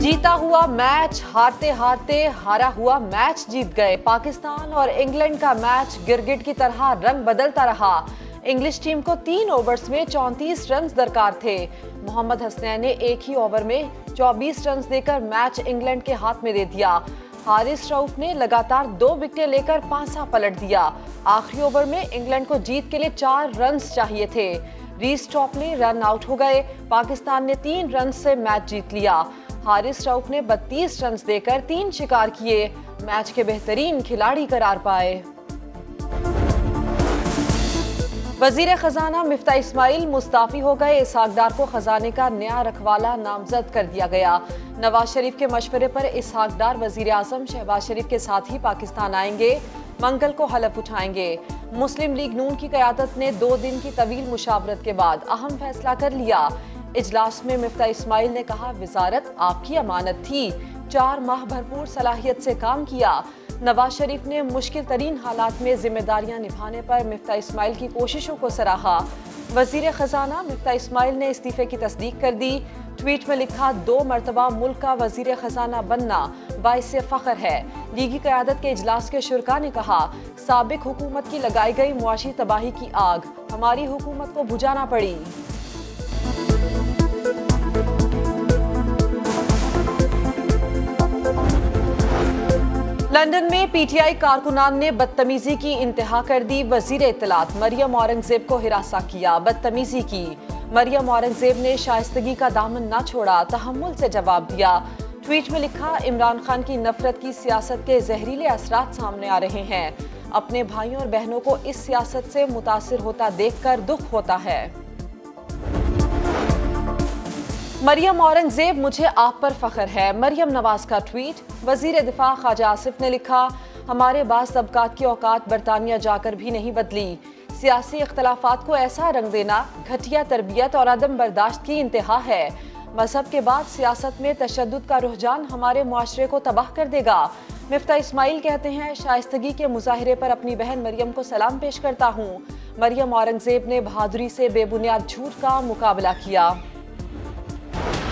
जीता हुआ मैच हारते हारते हारा हुआ मैच जीत गए। पाकिस्तान और इंग्लैंड का मैच गिरगिट की तरह रंग बदलता रहा। इंग्लिश टीम को 3 ओवर्स में 34 रन दरकार थे। मोहम्मद हसनैन ने एक ही ओवर में 24 रन देकर मैच इंग्लैंड के हाथ में दे दिया। हारिस रऊफ ने लगातार 2 विकेटें लेकर पासा पलट दिया। आखिरी ओवर में इंग्लैंड को जीत के लिए 4 रन चाहिए थे। रीस टॉपली रन आउट हो गए। पाकिस्तान ने 3 रन से मैच जीत लिया। हारिस रऊफ ने 32 रन देकर 3 शिकार किए। मैच के बेहतरीन खिलाड़ी करार पाए। वजीर खजाना मिफ्ता इस्माइल मुस्ताफी हो गए। इसहाक डार को खजाने का नया रखवाला नामजद कर दिया गया। नवाज शरीफ के मशवरे पर इसहाक डार वजीर आजम शहबाज शरीफ के साथ ही पाकिस्तान आएंगे। मंगल को हलफ उठाएंगे। मुस्लिम लीग नून की क़यादत ने 2 दिन की तवील मुशावरत के बाद अहम फैसला कर लिया। इजलास में मिफ्ता इस्माइल ने कहा, वजारत आपकी अमानत थी, 4 माह भरपूर सलाहियत से काम किया। नवाज शरीफ ने मुश्किल तरीन हालात में जिम्मेदारियां निभाने पर मिफ्ता इस्माइल की कोशिशों को सराहा। वजीर खजाना मिफ्ता इस्माइल ने इस्तीफे की तस्दीक कर दी। ट्वीट में लिखा, 2 मरतबा मुल्क का वजीर खजाना बनना बाइस फख्र है। लीगी क़यादत के इजलास के शुरका ने कहा, साबिक हुकूमत की लगाई गई मुआशी तबाही की आग हमारी हुकूमत को बुझाना पड़ी। लंदन में पीटीआई कारकुनान ने बदतमीजी की इंतहा कर दी। वजीर इत्तलात मरियम औरंगजेब को हिरासा किया, बदतमीजी की। मरियम औरंगजेब ने शाइस्तगी का दामन न छोड़ा, तहम्मुल से जवाब दिया। ट्वीट में लिखा, इमरान खान की नफरत की सियासत के जहरीले असरात सामने आ रहे हैं। अपने भाइयों और बहनों को इस सियासत से मुतासिर होता देखकर दुख होता है। मरियम औरंगजेब, मुझे आप पर फख्र है। मरियम नवाज का ट्वीट। वजीर दिफा ख्वाजा आसिफ ने लिखा, हमारे बास तबकात की औकात बरतानिया जाकर भी नहीं बदली। सियासी इख्तलाफात को ऐसा रंग देना घटिया तरबियत और अदम बर्दाश्त की इंतहा है। मजहब के बाद सियासत में तशद्दुद का रुझान हमारे मुआशरे को तबाह कर देगा। मिफ्ता इस्माइल कहते हैं, शाइस्तगी के मुजाहिरे पर अपनी बहन मरियम को सलाम पेश करता हूँ। मरियम औरंगजेब ने बहादुरी से बेबुनियाद झूठ का मुकाबला किया।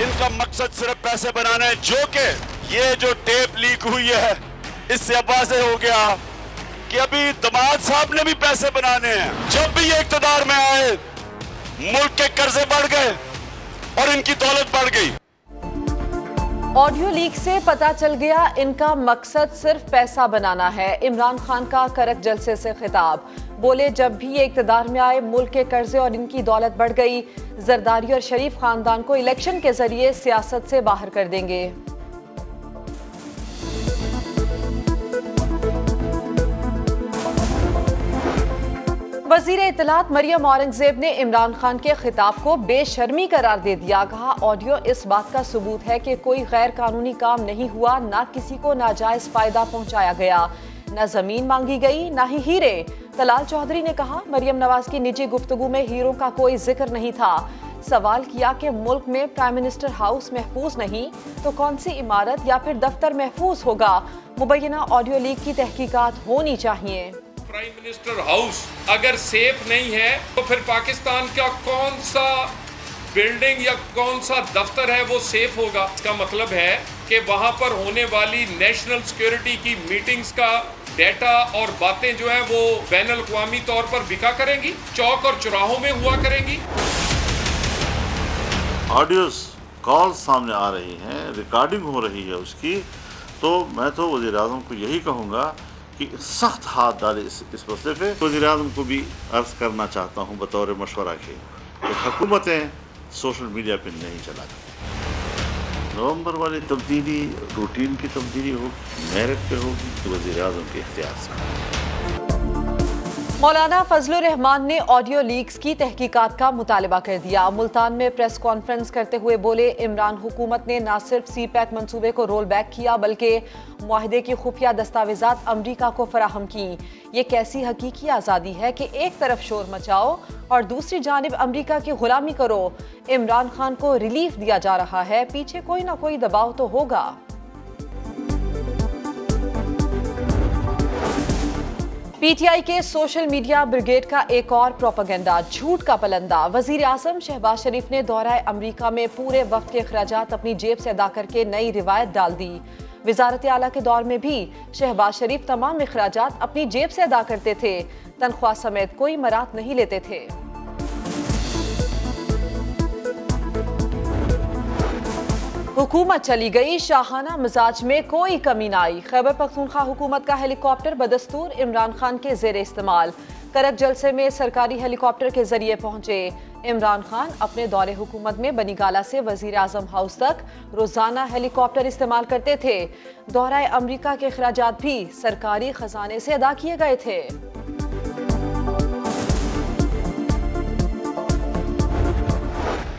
इनका मकसद सिर्फ पैसे बनाना है, जो कि ये जो टेप लीक हुई है इससे अब वाज़ेह हो गया कि अभी दामाद साहब ने भी पैसे बनाने हैं। जब भी ये इक़्तिदार में आए मुल्क के कर्जे बढ़ गए और इनकी दौलत बढ़ गई। ऑडियो लीक से पता चल गया इनका मकसद सिर्फ पैसा बनाना है। इमरान खान का करक जलसे से खिताब। बोले, जब भी ये इक़्तिदार में आए मुल्क के कर्जे और इनकी दौलत बढ़ गई। जरदारी और शरीफ खानदान को इलेक्शन के जरिए सियासत से बाहर कर देंगे। वजीर इत्तलात मरियम औरंगजेब ने इमरान खान के खिताब को बेशर्मी करार दे दिया। कहा, ऑडियो इस बात का सबूत है कि कोई गैर कानूनी काम नहीं हुआ, ना किसी को नाजायज फायदा पहुंचाया गया, न जमीन मांगी गई, ना ही हीरे। तलाल चौधरी ने कहा, मरियम नवाज की निजी गुफ्तगू में हीरों का कोई जिक्र नहीं था। सवाल किया कि मुल्क में प्राइम मिनिस्टर हाउस महफूज नहीं तो कौन सी इमारत या फिर दफ्तर महफूज होगा। मुबैना ऑडियो लीक की तहकीकात होनी चाहिए। प्राइम मिनिस्टर हाउस अगर सेफ नहीं है तो फिर पाकिस्तान का कौन सा बिल्डिंग या कौन सा दफ्तर है वो सेफ होगा। इसका मतलब है कि वहां पर होने वाली नेशनल सिक्योरिटी की मीटिंग्स का डेटा और बातें जो है वो बैनुल अक़वामी तौर पर बिका करेंगी, चौक और चौराहों में हुआ करेंगी। ऑडियोस कॉल सामने आ रही हैं, रिकॉर्डिंग हो रही है उसकी, तो मैं तो वज़ीर आज़म को यही कहूँगा कि सख्त हाथ डाले इस मसले पे। वज़ीर आज़म को भी अर्ज़ करना चाहता हूँ बतौर मशवरा के कि हुकूमतें सोशल मीडिया पर नहीं चलाती। नवंबर वाली तब्दीली रूटीन की तब्दीली होगी, मेरिट पे होगी, तो वज़ीर आज़म के इख्तियार से। मौलाना फजलुर रहमान ने ऑडियो लीक्स की तहकीकात का मुतालबा कर दिया। मुल्तान में प्रेस कॉन्फ्रेंस करते हुए बोले, इमरान हुकूमत ने न सिर्फ सी पैक मंसूबे को रोल बैक किया बल्कि मुआहदे की खुफिया दस्तावेजात अमरीका को फराहम की। ये कैसी हकीकी आज़ादी है कि एक तरफ शोर मचाओ और दूसरी जानिब अमरीका की गुलामी करो। इमरान खान को रिलीफ दिया जा रहा है, पीछे कोई ना कोई दबाव तो होगा। पीटीआई के सोशल मीडिया ब्रिगेड का एक और प्रोपेगेंडा, झूठ का पलंदा। वजीर आजम शहबाज शरीफ ने दौरा अमरीका में पूरे वक्त के अखराजात अपनी जेब से अदा करके नई रिवायत डाल दी। वजारत आला के दौर में भी शहबाज शरीफ तमाम अखराजात अपनी जेब से अदा करते थे, तनख्वाह समेत कोई मरात नहीं लेते थे। हुकूमत चली गई, शाहाना मिजाज में कोई कमी न आई। खैबर पख्तूनख्वा हुकूमत का हेलीकॉप्टर बदस्तूर इमरान खान के जेर इस्तेमाल। करक जलसे में सरकारी हेलीकॉप्टर के जरिए पहुंचे इमरान खान। अपने दौरे हुकूमत में बनीगाला से वजीर आजम हाउस तक रोजाना हेलीकॉप्टर इस्तेमाल करते थे। दौरा अमरीका के अखराजात भी सरकारी खजाने से अदा किए गए थे।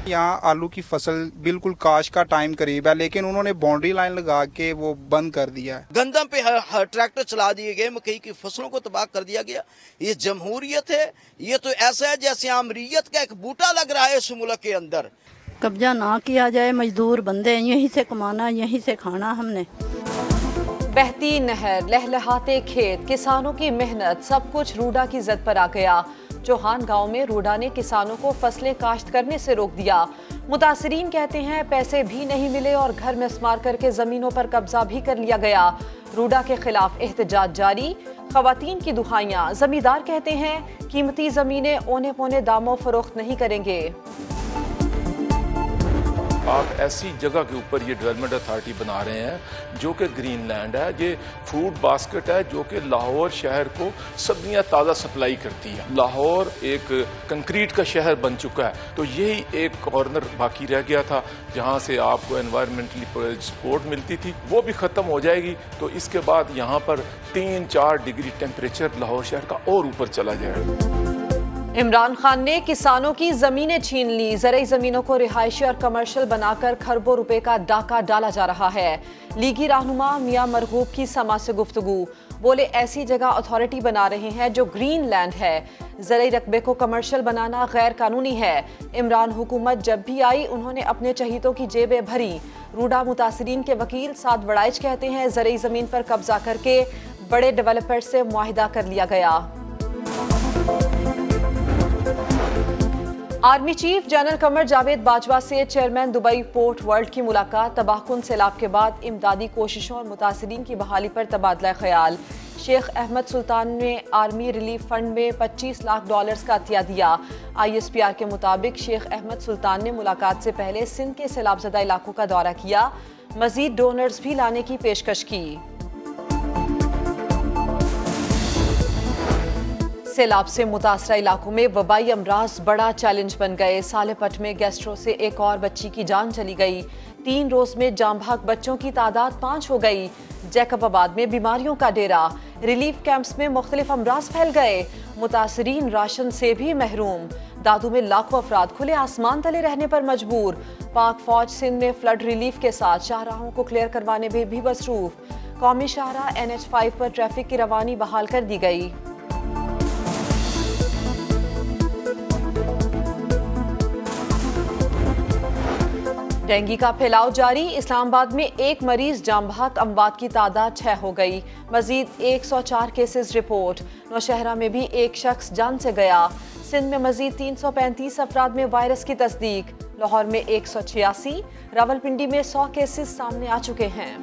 यहाँ आलू की फसल बिल्कुल काश का टाइम करीब है, लेकिन उन्होंने बाउंड्री लाइन लगा के वो बंद कर दिया है। गंदम पे ट्रैक्टर चला दिए गए, मकई की फसलों को तबाह कर दिया गया। ये जमहूरियत है? ये तो ऐसा है जैसे आमरीयत का एक बूटा लग रहा है इस मुल्क के अंदर। कब्जा ना किया जाए, मजदूर बंदे यहीं से कमाना, यहीं से खाना हमने। बहती नहर, लहलहाते खेत, किसानों की मेहनत, सब कुछ रूडा की जद पर आ गया। चौहान गांव में रूडा ने किसानों को फसलें काश्त करने से रोक दिया। मुतासरीन कहते हैं पैसे भी नहीं मिले और घर में स्मार करके जमीनों पर कब्जा भी कर लिया गया। रूडा के खिलाफ एहतजाज जारी, खवातीन की दुहाइयां। जमींदार कहते हैं कीमती जमीनें औने पौने दामों फरोख्त नहीं करेंगे। आप ऐसी जगह के ऊपर ये डेवलपमेंट अथॉरिटी बना रहे हैं जो कि ग्रीन लैंड है, ये फूड बास्केट है जो कि लाहौर शहर को सब्जियां ताज़ा सप्लाई करती है। लाहौर एक कंक्रीट का शहर बन चुका है, तो यही एक कॉर्नर बाकी रह गया था जहां से आपको एनवायरमेंटली सपोर्ट मिलती थी, वो भी ख़त्म हो जाएगी। तो इसके बाद यहाँ पर 3-4 डिग्री टेम्परेचर लाहौर शहर का और ऊपर चला जाएगा। इमरान खान ने किसानों की जमीनें छीन ली। ज़रई जमीनों को रिहायशी और कमर्शियल बनाकर खरबों रुपए का डाका डाला जा रहा है। लीगी रहनुमा मियां मरगूब की समा से गुफ्तगू, बोले ऐसी जगह अथॉरिटी बना रहे हैं जो ग्रीन लैंड है। ज़रई रकबे को कमर्शियल बनाना गैर कानूनी है। इमरान हुकूमत जब भी आई उन्होंने अपने चहीतों की जेबें भरी। रूडा मुतासरीन के वकील साद वड़ाइच कहते हैं ज़रई जमीन पर कब्जा करके बड़े डेवलपर से मुआहिदा कर लिया गया। Army chief general Qamar Javed Bajwa से चेयरमैन दुबई पोर्ट वर्ल्ड की मुलाकात। तबाहकुन सैलाब के बाद इमदादी कोशिशों और मुतासरीन की बहाली पर तबादला ख्याल। शेख अहमद सुल्तान ने आर्मी रिलीफ फंड में $25 लाख का अतिया दिया। ISPR के मुताबिक शेख अहमद सुल्तान ने मुलाकात से पहले सिंध के सैलाबजदा इलाकों का दौरा किया। मजीद डोनर्स भी लाने की पेशकश की। सैलाब से मुतासरा इलाकों में वबाई अमराज बड़ा चैलेंज बन गए। सालेपट में गैस्ट्रो से एक और बच्ची की जान चली गई। 3 रोज में जाम भाग बच्चों की तादाद 5 हो गई। जैकबाबाद में बीमारियों का डेरा, रिलीफ कैंप्स में मुख्तलिफ अमराज फैल गए। मुतासरीन राशन से भी महरूम। दादू में लाखों अफराद खुले आसमान तले रहने पर मजबूर। पाक फौज सिंध में फ्लड रिलीफ के साथ शाहराहों को क्लियर करवाने में भी मसरूफ। कौमी शाहराह NH5 पर ट्रैफिक की रवानी बहाल कर दी गई। डेंगू का फैलाव जारी। इस्लामाबाद में एक मरीज जाम भाग, अमवात की तादाद 6 हो गई। मजीद 104 केसेस रिपोर्ट। नौशहरा में भी एक शख्स जान से गया। सिंध में मजीद 335 अफराद में वायरस की तस्दीक। लाहौर में 186, रावलपिंडी में 100 केसेस सामने आ चुके हैं।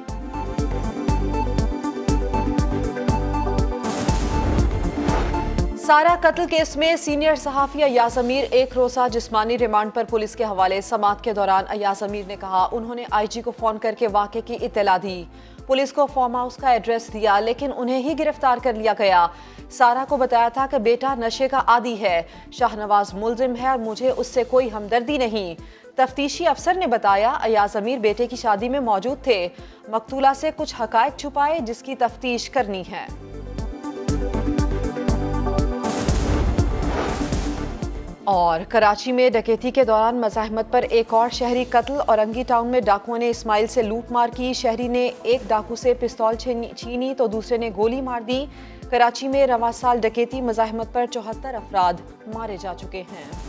सारा कत्ल केस में सीनियर सहाफी अयाज अमीर एक रोजा जिस्मानी रिमांड पर पुलिस के हवाले। समाअत के दौरान अयाज अमीर ने कहा उन्होंने IG को फोन करके वाक़े की इत्तला दी। पुलिस को फार्म हाउस का एड्रेस दिया लेकिन उन्हें ही गिरफ्तार कर लिया गया। सारा को बताया था कि बेटा नशे का आदी है, शाहनवाज मुलजिम है और मुझे उससे कोई हमदर्दी नहीं। तफ्तीशी अफसर ने बताया अयाज अमीर बेटे की शादी में मौजूद थे। मकतूला से कुछ हकायक छुपाए जिसकी तफ्तीश करनी है। और कराची में डकैती के दौरान मज़ाहमत पर एक और शहरी कत्ल। औरंगी टाउन में डाकुओं ने इस्माइल से लूट मार की। शहरी ने एक डाकू से पिस्तौल छीनी तो दूसरे ने गोली मार दी। कराची में रवां साल डकैती मज़ाहमत पर 74 अफराद मारे जा चुके हैं।